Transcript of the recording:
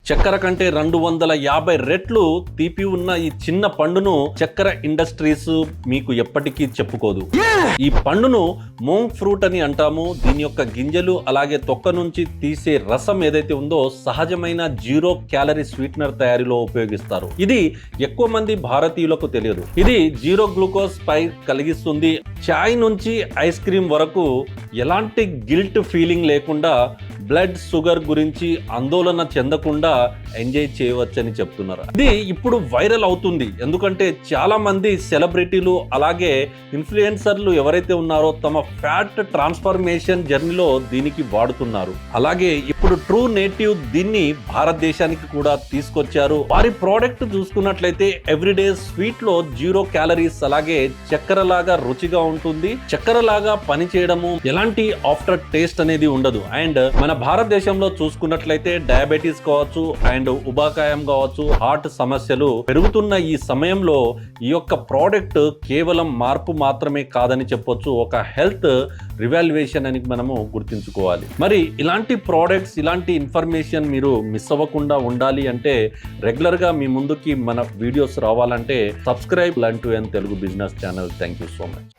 చక్కెర కంటే 250 రెట్లు తీపి ఉన్న ఈ చిన్న పండును చక్కెర ఇండస్ట్రీస్ మీకు ఎప్పటికీ చెప్పుకోదు. ఈ పండును మోంగ్ ఫ్రూట్ అని అంటాము. దీని యొక్క గింజలు అలాగే తొక్క నుంచి తీసే రసం ఏదైతే ఉందో సహజమైన 0 క్యాలరీ స్వీట్నర్ తయారీలో ఉపయోగిస్తారు. ఇది ఎక్కువ మంది భారతీయులకు తెలియదు. ఇది 0 గ్లూకోజ్ స్పైక్ కలిగిస్తుంది. చాయ్ నుంచి ఐస్ క్రీమ్ వరకు ఎలాంటి గిల్ట్ ఫీలింగ్ లేకుండా బ్లడ్ షుగర్ గురించి ఆందోళన చెందకుండా ఎంజాయ్ చేయవచ్చని చెప్తున్నారు. ఇది ఇప్పుడు వైరల్ అవుతుంది. ఎందుకంటే చాలా మంది సెలబ్రిటీలు అలాగే ఇన్ఫ్లుయెన్సర్లు ఎవరైతే ఉన్నారో తమ ఫ్యాట్ ట్రాన్స్ఫర్మేషన్ జర్నీలో దీనికి వాడుతున్నారు. అలాగే ఇప్పుడు ట్రూ నేటివ్ దీన్ని భారతదేశానికి కూడా తీసుకొచ్చారు. వారి ప్రోడక్ట్ చూసుకున్నట్లయితే ఎవ్రీడే స్వీట్ లో 0 క్యాలరీస్ అలాగే చక్కెర లాగా రుచిగా ఉంటుంది. చక్కెర లాగా పనిచేయడము ఎలాంటి ఆఫ్టర్ టేస్ట్ అనేది ఉండదు. అండ్ మన భారతదేశంలో చూసుకున్నట్లయితే డయాబెటీస్ కావచ్చు అండ్ ఉబాకాయం కావచ్చు, హార్ట్ సమస్యలు పెరుగుతున్న ఈ సమయంలో ఈ యొక్క ప్రోడక్ట్ కేవలం మార్పు మాత్రమే కాదని చెప్పొచ్చు. ఒక హెల్త్ రివాల్యుయేషన్ అని మనము గుర్తించుకోవాలి. మరి ఇలాంటి ప్రోడక్ట్స్ ఇలాంటి ఇన్ఫర్మేషన్ మీరు మిస్ అవ్వకుండా ఉండాలి అంటే రెగ్యులర్ గా మీ ముందుకి మన వీడియోస్ రావాలంటే సబ్స్క్రైబ్ లంటూ Telugu business channel. Thank you so much.